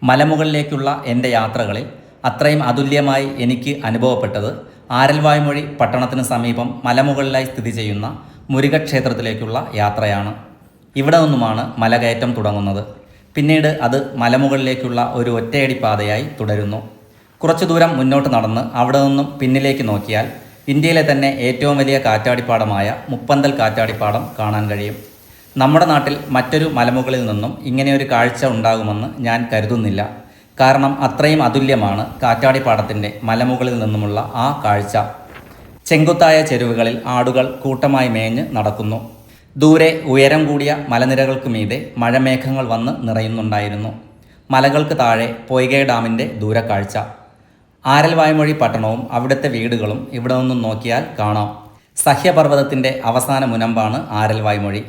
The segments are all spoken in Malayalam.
മലമുകളിലേക്കുള്ള എൻ്റെ യാത്രകളിൽ അത്രയും അതുല്യമായി എനിക്ക് അനുഭവപ്പെട്ടത് ആരൽവായ്മൊഴി പട്ടണത്തിന് സമീപം മലമുകളിലായി സ്ഥിതി ചെയ്യുന്ന മുരുകക്ഷേത്രത്തിലേക്കുള്ള യാത്രയാണ്. ഇവിടെ നിന്നുമാണ് മലകയറ്റം തുടങ്ങുന്നത്. പിന്നീട് അത് മലമുകളിലേക്കുള്ള ഒരു ഒറ്റയടി പാതയായി തുടരുന്നു. കുറച്ചു ദൂരം മുന്നോട്ട് നടന്ന് അവിടെ നിന്നും പിന്നിലേക്ക് നോക്കിയാൽ ഇന്ത്യയിലെ തന്നെ ഏറ്റവും വലിയ കാറ്റാടിപ്പാടമായ മുപ്പന്തൽ കാറ്റാടിപ്പാടം കാണാൻ കഴിയും. നമ്മുടെ നാട്ടിൽ മറ്റൊരു മലമുകളിൽ നിന്നും ഇങ്ങനെയൊരു കാഴ്ച ഉണ്ടാകുമെന്ന് ഞാൻ കരുതുന്നില്ല. കാരണം അത്രയും അതുല്യമാണ് കാറ്റാടിപ്പാടത്തിൻ്റെ മലമുകളിൽ നിന്നുമുള്ള ആ കാഴ്ച. ചെങ്കുത്തായ ചെരുവുകളിൽ ആടുകൾ കൂട്ടമായി മേഞ്ഞ് നടക്കുന്നു. ദൂരെ ഉയരം കൂടിയ മലനിരകൾക്ക് മീതെ മഴമേഘങ്ങൾ വന്ന് നിറയുന്നുണ്ടായിരുന്നു. മലകൾക്ക് താഴെ പൊയ്കൈ ഡാമിൻ്റെ ദൂരക്കാഴ്ച. ആരൽവായ്മൊഴി പട്ടണവും അവിടുത്തെ വീടുകളും ഇവിടെ നിന്നും നോക്കിയാൽ കാണാം. സഹ്യപർവ്വതത്തിൻ്റെ അവസാന മുനമ്പാണ് ആരൽവായ്മൊഴി.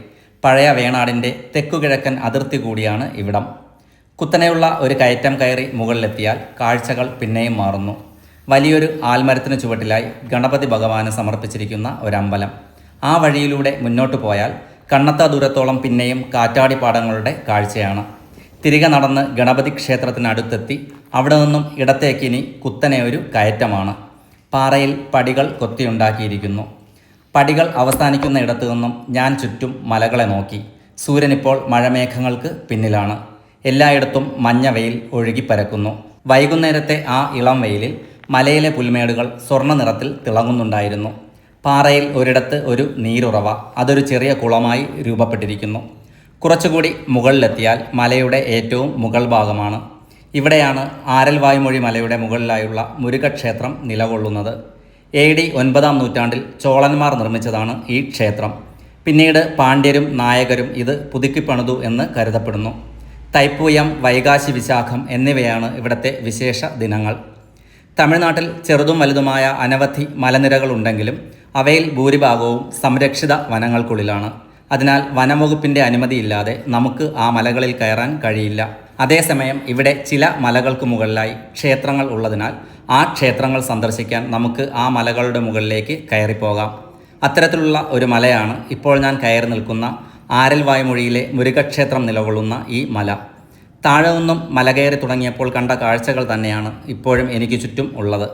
പഴയ വേണാടിൻ്റെ തെക്കുകിഴക്കൻ അതിർത്തി കൂടിയാണ് ഇവിടം. കുത്തനെയുള്ള ഒരു കയറ്റം കയറി മുകളിലെത്തിയാൽ കാഴ്ചകൾ പിന്നെയും മാറുന്നു. വലിയൊരു ആൽമരത്തിന് ചുവട്ടിലായി ഗണപതി ഭഗവാന് സമർപ്പിച്ചിരിക്കുന്ന ഒരമ്പലം. ആ വഴിയിലൂടെ മുന്നോട്ട് പോയാൽ കണ്ണത്താ ദൂരത്തോളം പിന്നെയും കാറ്റാടിപ്പാടങ്ങളുടെ കാഴ്ചയാണ്. തിരികെ നടന്ന് ഗണപതി ക്ഷേത്രത്തിനടുത്തെത്തി അവിടെ നിന്നും ഇടത്തേക്കിനി കുത്തനെ ഒരു കയറ്റമാണ്. പാറയിൽ പടികൾ കൊത്തിയുണ്ടാക്കിയിരിക്കുന്നു. പടികൾ അവസാനിക്കുന്ന ഇടത്തു നിന്നും ഞാൻ ചുറ്റും മലകളെ നോക്കി. സൂര്യനിപ്പോൾ മഴമേഘങ്ങൾക്ക് പിന്നിലാണ്. എല്ലായിടത്തും മഞ്ഞ വെയിൽ ഒഴുകിപ്പരക്കുന്നു. വൈകുന്നേരത്തെ ആ ഇളം വെയിലിൽ മലയിലെ പുൽമേടുകൾ സ്വർണ്ണ നിറത്തിൽ തിളങ്ങുന്നുണ്ടായിരുന്നു. പാറയിൽ ഒരിടത്ത് ഒരു നീരുറവ, അതൊരു ചെറിയ കുളമായി രൂപപ്പെട്ടിരിക്കുന്നു. കുറച്ചുകൂടി മുകളിലെത്തിയാൽ മലയുടെ ഏറ്റവും മുകൾ ഭാഗമാണ്. ഇവിടെയാണ് ആരൽവായ്മൊഴി മലയുടെ മുകളിലായുള്ള മുരുകക്ഷേത്രം നിലകൊള്ളുന്നത്. AD 9-ാം നൂറ്റാണ്ടിൽ ചോളന്മാർ നിർമ്മിച്ചതാണ് ഈ ക്ഷേത്രം. പിന്നീട് പാണ്ഡ്യരും നായകരും ഇത് പുതുക്കിപ്പണിതു എന്ന് കരുതപ്പെടുന്നു. തൈപ്പൂയം, വൈകാശി വിശാഖം എന്നിവയാണ് ഇവിടുത്തെ വിശേഷ ദിനങ്ങൾ. തമിഴ്നാട്ടിൽ ചെറുതും വലുതുമായ അനവധി മലനിരകളുണ്ടെങ്കിലും അവയിൽ ഭൂരിഭാഗവും സംരക്ഷിത വനങ്ങൾക്കുള്ളിലാണ്. അതിനാൽ വനംവകുപ്പിൻ്റെ അനുമതിയില്ലാതെ നമുക്ക് ആ മലകളിൽ കയറാൻ കഴിയില്ല. അതേസമയം ഇവിടെ ചില മലകൾക്ക് മുകളിലായി ക്ഷേത്രങ്ങൾ ഉള്ളതിനാൽ ആ ക്ഷേത്രങ്ങൾ സന്ദർശിക്കാൻ നമുക്ക് ആ മലകളുടെ മുകളിലേക്ക് കയറിപ്പോകാം. അത്തരത്തിലുള്ള ഒരു മലയാണ് ഇപ്പോൾ ഞാൻ കയറി നിൽക്കുന്ന ആരൽവായ്മൊഴിയിലെ മുരുകക്ഷേത്രം നിലകൊള്ളുന്ന ഈ മല. താഴെ നിന്നും മല കയറി തുടങ്ങിയപ്പോൾ കണ്ട കാഴ്ചകൾ തന്നെയാണ് ഇപ്പോഴും എനിക്ക് ചുറ്റും ഉള്ളത്.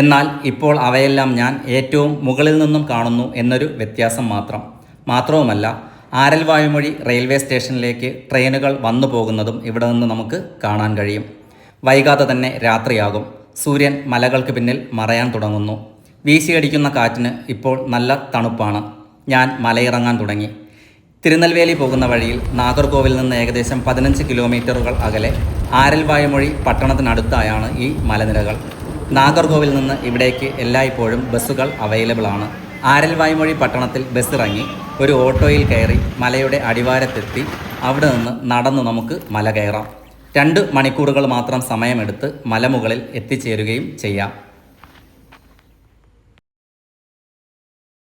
എന്നാൽ ഇപ്പോൾ അവയെല്ലാം ഞാൻ ഏറ്റവും മുകളിൽ നിന്നും കാണുന്നു എന്നൊരു വ്യത്യാസം മാത്രവുമല്ല, ആരൽവായ്മൊഴി റെയിൽവേ സ്റ്റേഷനിലേക്ക് ട്രെയിനുകൾ വന്നു പോകുന്നതും ഇവിടെ നിന്ന് നമുക്ക് കാണാൻ കഴിയും. വൈകാതെ തന്നെ രാത്രിയാകും. സൂര്യൻ മലകൾക്ക് പിന്നിൽ മറയാൻ തുടങ്ങുന്നു. വീശിയടിക്കുന്ന കാറ്റിന് ഇപ്പോൾ നല്ല തണുപ്പാണ്. ഞാൻ മലയിറങ്ങാൻ തുടങ്ങി. തിരുനെൽവേലി പോകുന്ന വഴിയിൽ നാഗർകോവിൽ നിന്ന് ഏകദേശം 15 കിലോമീറ്ററുകൾ അകലെ ആരൽവായ്മൊഴി പട്ടണത്തിനടുത്തായാണ് ഈ മലനിരകൾ. നാഗർകോവിൽ നിന്ന് ഇവിടേക്ക് എല്ലായ്പ്പോഴും ബസ്സുകൾ അവൈലബിൾ ആണ്. ആരൽവായ്മൊഴി പട്ടണത്തിൽ ബസ്സിറങ്ങി ഒരു ഓട്ടോയിൽ കയറി മലയുടെ അടിവാരത്തെത്തി അവിടെ നിന്ന് നടന്നു നമുക്ക് മല കയറാം. 2 മണിക്കൂറുകൾ മാത്രം സമയമെടുത്ത് മലമുകളിൽ എത്തിച്ചേരുകയും ചെയ്യാം.